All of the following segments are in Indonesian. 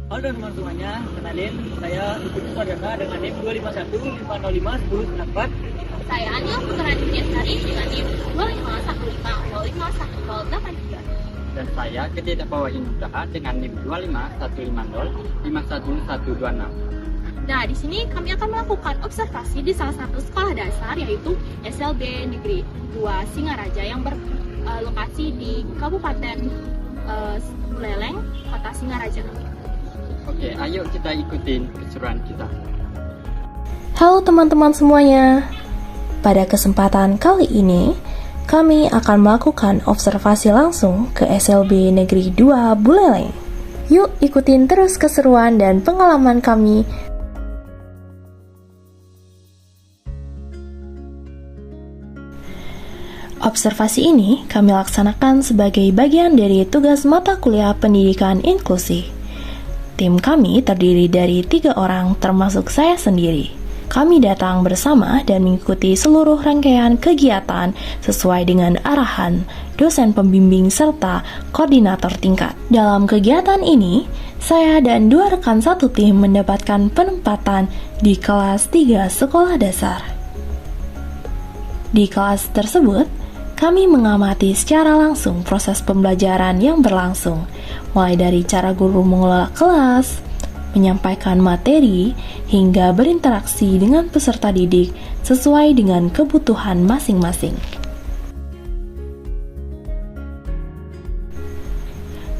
Halo teman-teman semuanya, kenalin saya Ikut Suardana dengan NIM 251 505 10 Saya Ania Putra Dityasari dengan NIM 251505083. Dan saya Ketida Bawahi Nugraha dengan NIM 25150 51126. Nah, di sini kami akan melakukan observasi di salah satu sekolah dasar yaitu SLB Negeri 2 Singaraja yang berlokasi di Kabupaten Buleleng, Kota Singaraja. Oke, ayo kita ikutin keseruan kita. Halo teman-teman semuanya. Pada kesempatan kali ini, kami akan melakukan observasi langsung ke SLB Negeri 2 Buleleng. Yuk ikutin terus keseruan dan pengalaman kami. Observasi ini kami laksanakan sebagai bagian dari tugas mata kuliah pendidikan inklusi. Tim kami terdiri dari 3 orang termasuk saya sendiri. Kami datang bersama dan mengikuti seluruh rangkaian kegiatan sesuai dengan arahan dosen pembimbing serta koordinator tingkat. Dalam kegiatan ini, saya dan 2 rekan satu tim mendapatkan penempatan di kelas 3 sekolah dasar. Di kelas tersebut, kami mengamati secara langsung proses pembelajaran yang berlangsung, mulai dari cara guru mengelola kelas, menyampaikan materi, hingga berinteraksi dengan peserta didik sesuai dengan kebutuhan masing-masing.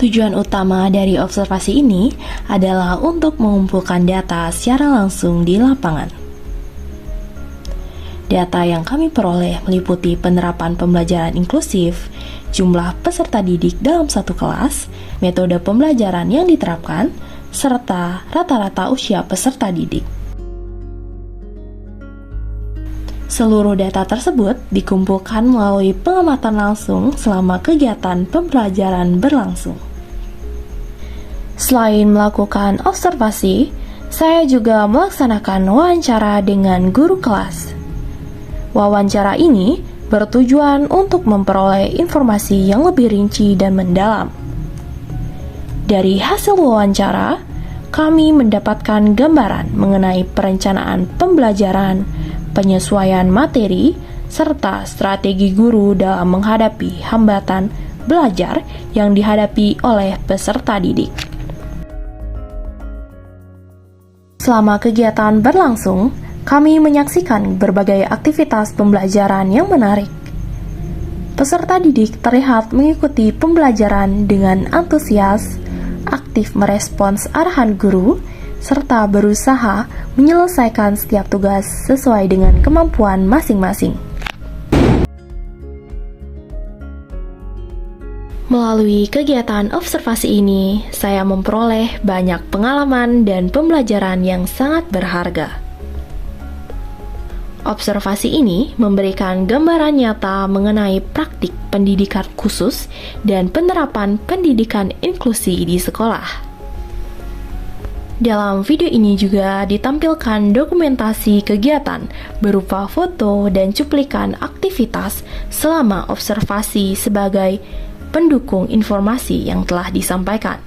Tujuan utama dari observasi ini adalah untuk mengumpulkan data secara langsung di lapangan. Data yang kami peroleh meliputi penerapan pembelajaran inklusif, jumlah peserta didik dalam satu kelas, metode pembelajaran yang diterapkan, serta rata-rata usia peserta didik. Seluruh data tersebut dikumpulkan melalui pengamatan langsung selama kegiatan pembelajaran berlangsung. Selain melakukan observasi, saya juga melaksanakan wawancara dengan guru kelas. Wawancara ini bertujuan untuk memperoleh informasi yang lebih rinci dan mendalam. Dari hasil wawancara, kami mendapatkan gambaran mengenai perencanaan pembelajaran, penyesuaian materi, serta strategi guru dalam menghadapi hambatan belajar yang dihadapi oleh peserta didik. Selama kegiatan berlangsung, kami menyaksikan berbagai aktivitas pembelajaran yang menarik. Peserta didik terlihat mengikuti pembelajaran dengan antusias, aktif merespons arahan guru, serta berusaha menyelesaikan setiap tugas sesuai dengan kemampuan masing-masing. Melalui kegiatan observasi ini, saya memperoleh banyak pengalaman dan pembelajaran yang sangat berharga. Observasi ini memberikan gambaran nyata mengenai praktik pendidikan khusus dan penerapan pendidikan inklusi di sekolah. Dalam video ini juga ditampilkan dokumentasi kegiatan berupa foto dan cuplikan aktivitas selama observasi sebagai pendukung informasi yang telah disampaikan.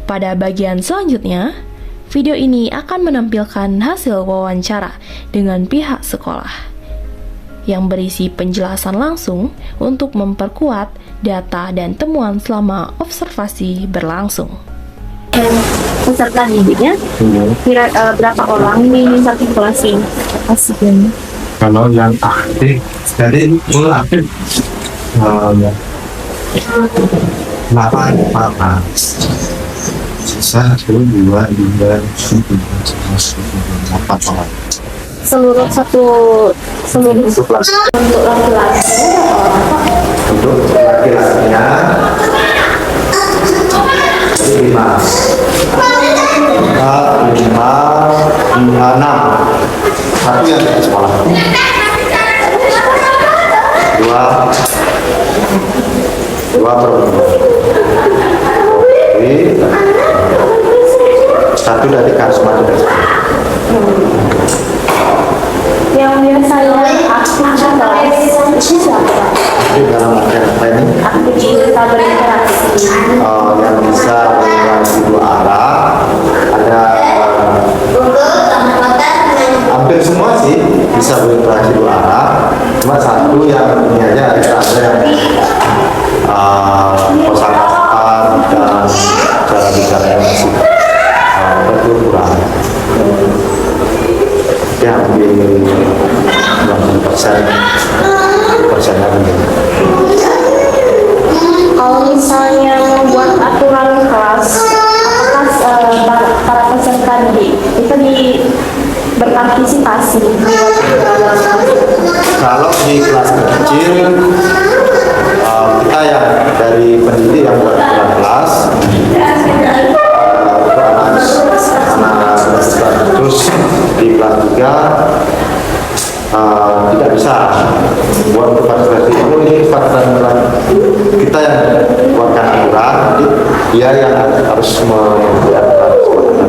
Pada bagian selanjutnya, video ini akan menampilkan hasil wawancara dengan pihak sekolah yang berisi penjelasan langsung untuk memperkuat data dan temuan selama observasi berlangsung. Peserta didiknya berapa orang di satu kelas ini? Kalau yang aktif, jadi full aktif 8 sisa 1, 2, 3, 4 orang. Seluruh kelas untuk laki-laki Untuk laki-lakinya 5 hingga 6. Satu yang di sekolah, 2 perempuan, satu dari karisma dari sekolah. yang biasanya aktif kelas itu siapa? Jadi dalam artian apa ini? Aktif bisa berinteraksi. Yang bisa berinteraksi dua arah ada hampir semua sih bisa berinteraksi dua arah, cuma satu yang ini aja ada yang kosakata dan cara bicara yang masih berkurang. Ya hampir 90%-nya begitu. Kalau misalnya membuat aturan kelas, apakah para peserta didik itu berpartisipasi membuat aturan kelas? Kalau di kelas kecil, kita yang dari pendidik yang buat aturan kelas, untuk anak terus di kelas 3 tidak bisa buat untuk partisipasi. Ini partisipasi kita yang buatkan aturan, jadi dia yang harus membuat aturan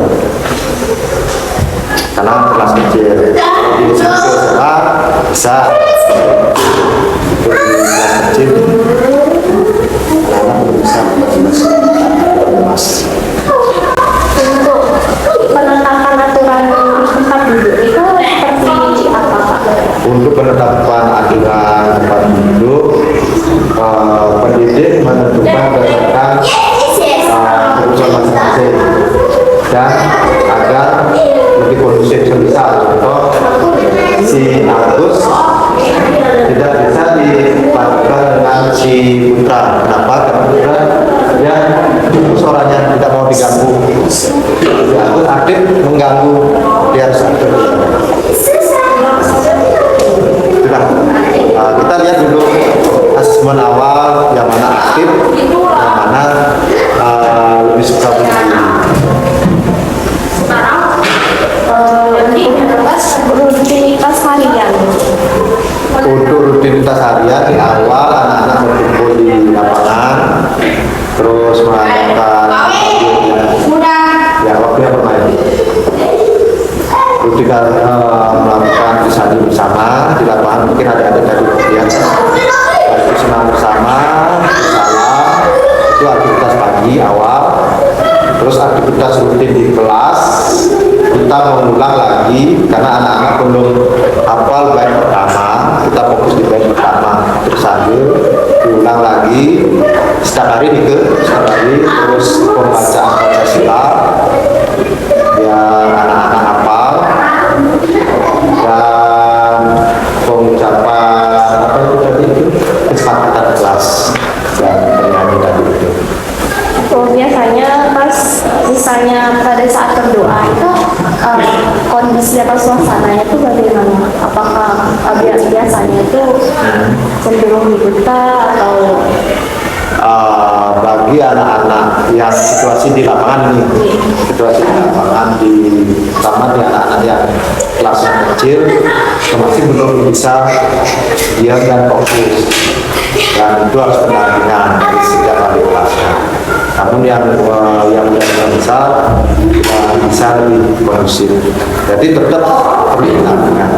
karena kelas kecil. Kalau di sekolah bisa untuk di kelas kecil anak belum bisa mas. Untuk penetapan aturan tempat duduk itu seperti apa, Pak? Untuk penetapan aturan tempat duduk, pendidik menentukan berdasarkan kebutuhan masing-masing dan agar lebih kondusif. Misal contoh, si Agus tidak bisa dipadukan dengan si Putra. Kenapa? Karena Putra dia suaranya tidak mau diganggu. Si Agus aktif mengganggu, dia harus aktif. Sudah, kita lihat dulu asesmen awal yang mana aktif, yang mana lebih suka berdiri. Rutinitas harian. Untuk rutinitas harian di awal anak-anak berkumpul di lapangan, terus melakukan ya waktunya bermain. Rutinitas melakukan disali bersama di lapangan, mungkin ada dari kemudian senang bersama, salam, itu aktivitas pagi awal. Terus aktivitas rutin di kelas kita mengulang lagi karena anak-anak belum hafal bait pertama, kita fokus di bait pertama terus sambil diulang lagi setiap hari terus pembacaan Pancasila biar anak-anak hafal dan pengucapan apa itu tadi itu kesepakatan kelas dan bernyanyi tadi itu. Biasanya pas misalnya pada saat berdoa itu kondisi atau suasananya itu bagaimana? Apakah biasanya itu cenderung dibuka atau bagi anak-anak yang situasi di lapangan ini, situasi di lapangan terutama di anak-anak yang kelasnya kecil masih belum bisa diam dan fokus, dan itu harus pendampingan di setiap hari kelasnya. Namun yang besar bisa lebih kondusif, jadi tetap perlu pendampingan.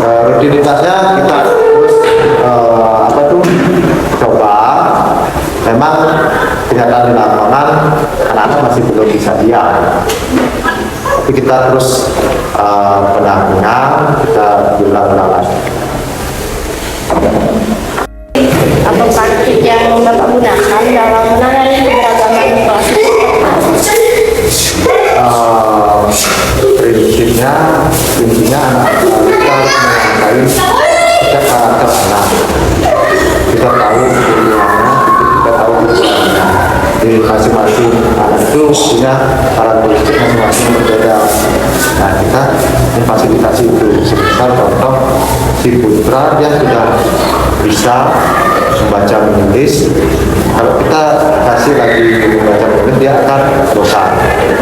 Rutinitasnya kita terus coba. Memang kenyataan di lapangan anak-anak anak-anak masih belum bisa diam. Tapi kita terus pendampingan, kita ulang-ulang lagi. Apa praktik yang Bapak gunakan dalam menangani keberagaman kelas? Prinsipnya anak-anak kita harus menguasai setiap karakter anak. Kita tahu kebutuhannya, kita tahu kebutuhannya. Di masing-masing anak itu punya karakteristik masing-masing berbeda. Nah, kita memfasilitasi itu. Semisal contoh si Putra, dia sudah bisa membaca menulis. Kalau kita kasih lagi membaca menulis, dia akan bosan.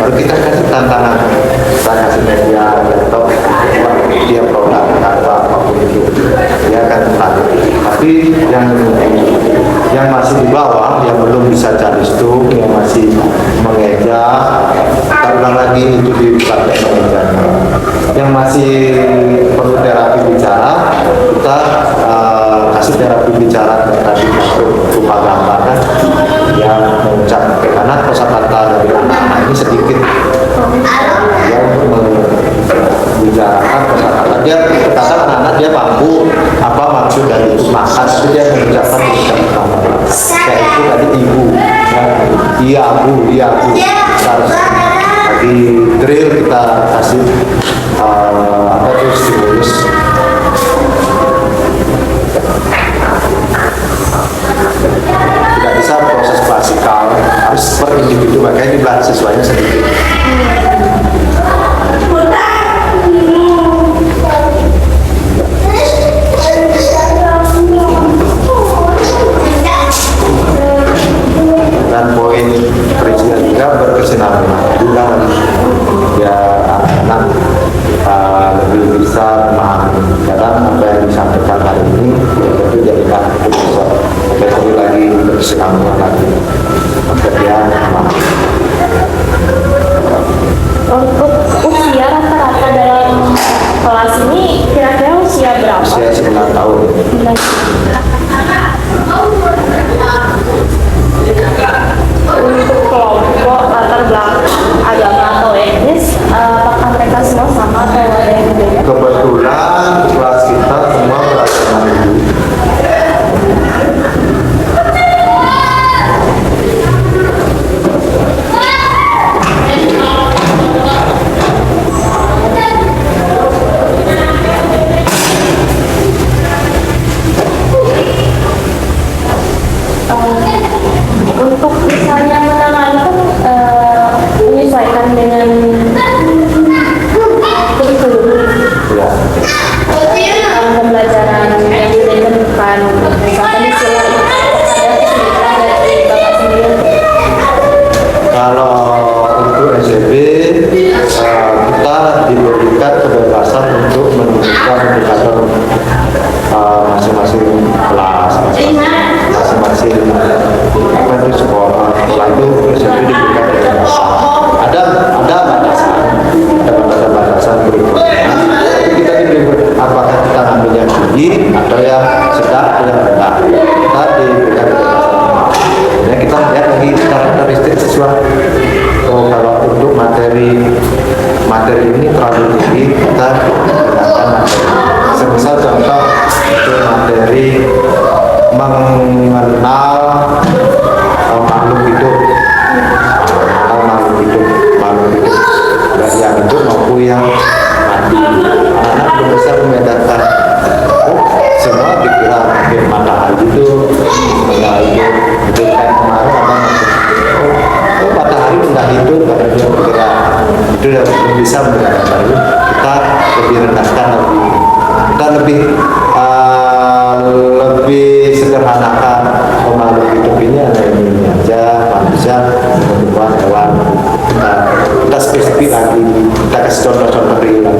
Baru kita kasih tantangan, kita kasih media, laptop, dia produk atau apapun itu, dia akan tertarik. Tapi yang masih di bawah, yang belum bisa cari stuk, yang masih mengeja, kita ulang lagi itu di praktek mengejanya. Yang masih perlu terapi bicara, kita kasih terapi bicara tadi berupa gambar kan, yang mengucap karena kosakata dari anak-anak ini sedikit yang membicarakan kosakata. Dia kadang anak-anak dia mampu apa maksud dari itu makan, tapi dia mengucapkan kosakata. Kayak itu tadi ibu, ya, dia bu. Kita harus lagi drill, kita kasih apa itu stimulus. Tidak bisa proses klasikal, harus per individu, makanya dibelah sesuainya sedikit. Dan poin prinsipnya juga berkesinambungan juga, ya anak lebih bisa memahami kadang apa yang disampaikan hari ini itu jadikan besok lagi berkesinambungan lagi maka dia memahami. Untuk usia rata-rata dalam kelas ini kira-kira usia berapa? Usia 9 tahun. Untuk kelompok latar belakang agama atau etnis, apakah mereka semua sama atau ada yang berbeda? Kebetulan kelas kita semua beragama Hindu. Untuk misalnya menangani menyesuaikan dengan kurikulum pembelajaran yang sudah ditemukan, misalkan istilah itu ada kesulitan dari Bapak sendiri. Kalau untuk SMP kita diberikan kebebasan untuk menentukan indikator masing-masing kelas, masing-masing apa itu sekolah. Setelah itu SMP diberikan kebebasan. Ada batasan berikutnya. Tapi kita diberi apakah kita ambil yang tinggi atau yang sedang atau yang rendah. Kita diberikan kebebasan. Ya, kita lihat lagi karakteristik siswa. Oh, kalau untuk materi ini terlalu tinggi, kita gunakan materi. Semisal contoh untuk materi mengenal makhluk hidup, baik yang hidup maupun yang mati. Anak-anak belum bisa membedakan. Semua dikira mungkin matahari itu kayak kemarin matahari nggak hidup karena dia bergerak. Itu yang belum bisa membedakan. Kita lebih rendahkan kita lebih sederhanakan makhluk hidup ini ada ini aja, manusia, tumbuhan, hewan. Kita spesifik lagi, kita kasih contoh-contoh real.